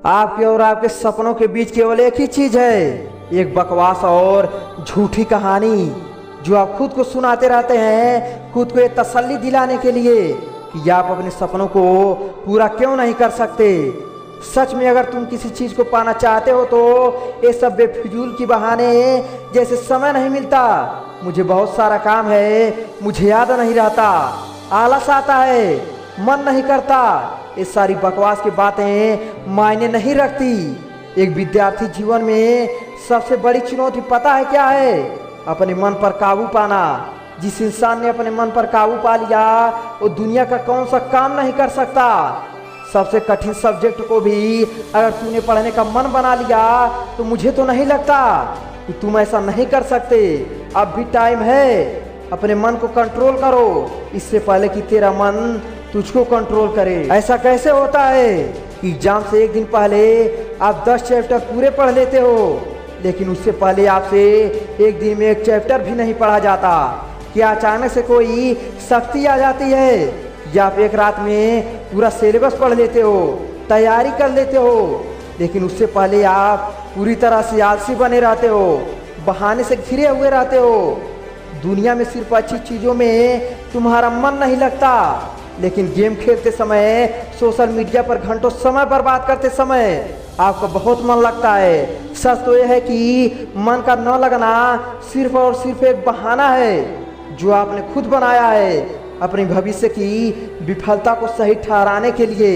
आपके और आपके सपनों के बीच केवल एक ही चीज है, एक बकवास और झूठी कहानी जो आप खुद को सुनाते रहते हैं, खुद को ये तसल्ली दिलाने के लिए कि आप अपने सपनों को पूरा क्यों नहीं कर सकते। सच में अगर तुम किसी चीज को पाना चाहते हो तो ये सब बेफिजूल की बहाने जैसे समय नहीं मिलता, मुझे बहुत सारा काम है, मुझे याद नहीं रहता, आलस आता है, मन नहीं करता, ये सारी बकवास की बातें मायने नहीं रखती। एक विद्यार्थी जीवन में सबसे बड़ी चुनौती पता है क्या है? अपने मन पर काबू पाना। जिस इंसान ने अपने मन पर काबू पा लिया वो दुनिया का कौन सा काम नहीं कर सकता। सबसे कठिन सब्जेक्ट को भी अगर तूने पढ़ने का मन बना लिया तो मुझे तो नहीं लगता कि तुम ऐसा नहीं कर सकते। अब भी टाइम है, अपने मन को कंट्रोल करो इससे पहले कि तेरा मन तुझको कंट्रोल करे। ऐसा कैसे होता है कि एग्जाम से एक दिन पहले आप 10 चैप्टर पूरे पढ़ लेते हो, लेकिन उससे पहले आपसे एक दिन में एक चैप्टर भी नहीं पढ़ा जाता। क्या अचानक से कोई शक्ति आ जाती है या आप एक रात में पूरा सिलेबस पढ़ लेते हो, तैयारी कर लेते हो, लेकिन उससे पहले आप पूरी तरह से आलसी बने रहते हो, बहाने से घिरे हुए रहते हो। दुनिया में सिर्फ अच्छी चीज़ों में तुम्हारा मन नहीं लगता, लेकिन गेम खेलते समय, सोशल मीडिया पर घंटों समय बर्बाद करते समय आपका बहुत मन लगता है। सच तो यह है कि मन का न लगना सिर्फ और सिर्फ एक बहाना है जो आपने खुद बनाया है अपने भविष्य की विफलता को सही ठहराने के लिए।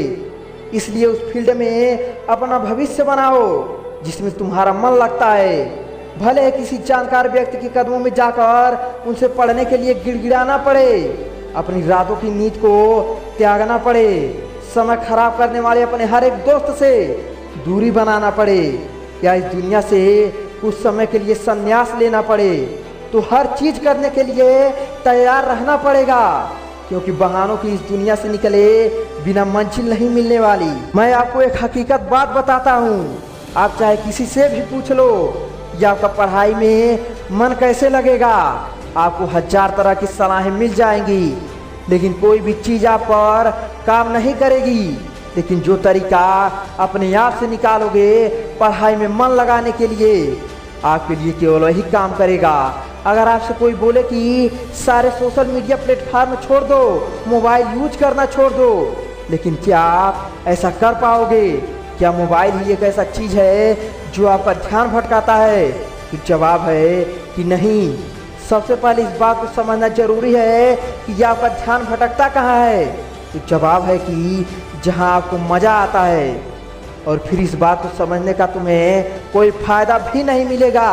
इसलिए उस फील्ड में अपना भविष्य बनाओ जिसमें तुम्हारा मन लगता है। भले ही किसी जानकार व्यक्ति के कदमों में जाकर उनसे पढ़ने के लिए गिड़गिड़ाना पड़े, अपनी रातों की नींद को त्यागना पड़े, समय खराब करने वाले अपने हर एक दोस्त से दूरी बनाना पड़े, या इस दुनिया से कुछ समय के लिए संन्यास लेना पड़े, तो हर चीज करने के लिए तैयार रहना पड़ेगा, क्योंकि बहानों की इस दुनिया से निकले बिना मंजिल नहीं मिलने वाली। मैं आपको एक हकीकत बात बताता हूँ, आप चाहे किसी से भी पूछ लो कि आपका पढ़ाई में मन कैसे लगेगा, आपको 1000 तरह की सलाहें मिल जाएंगी, लेकिन कोई भी चीज़ आप पर काम नहीं करेगी। लेकिन जो तरीका अपने आप से निकालोगे पढ़ाई में मन लगाने के लिए, आपके लिए केवल वही काम करेगा। अगर आपसे कोई बोले कि सारे सोशल मीडिया प्लेटफॉर्म छोड़ दो, मोबाइल यूज करना छोड़ दो, लेकिन क्या आप ऐसा कर पाओगे? क्या मोबाइल ही एक ऐसा चीज़ है जो आपका ध्यान भटकाता है? तो जवाब है कि नहीं। सबसे पहले इस बात को समझना जरूरी है कि यह आपका ध्यान भटकता कहाँ है। तो जवाब है कि जहाँ आपको मज़ा आता है। और फिर इस बात को समझने का तुम्हें कोई फ़ायदा भी नहीं मिलेगा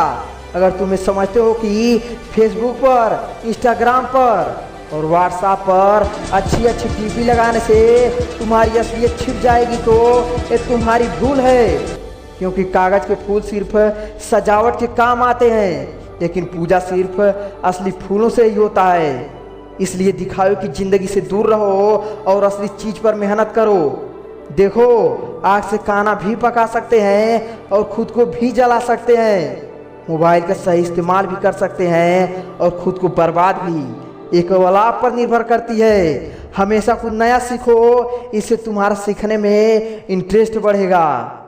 अगर तुम्हें समझते हो कि फेसबुक पर, इंस्टाग्राम पर और व्हाट्सएप पर अच्छी अच्छी डीपी लगाने से तुम्हारी असलियत छिप जाएगी, तो ये तुम्हारी भूल है। क्योंकि कागज़ के फूल सिर्फ सजावट के काम आते हैं, लेकिन पूजा सिर्फ असली फूलों से ही होता है। इसलिए दिखावे की ज़िंदगी से दूर रहो और असली चीज़ पर मेहनत करो। देखो, आग से खाना भी पका सकते हैं और खुद को भी जला सकते हैं। मोबाइल का सही इस्तेमाल भी कर सकते हैं और खुद को बर्बाद भी। एक केवल आप पर निर्भर करती है। हमेशा कुछ नया सीखो, इससे तुम्हारा सीखने में इंटरेस्ट बढ़ेगा।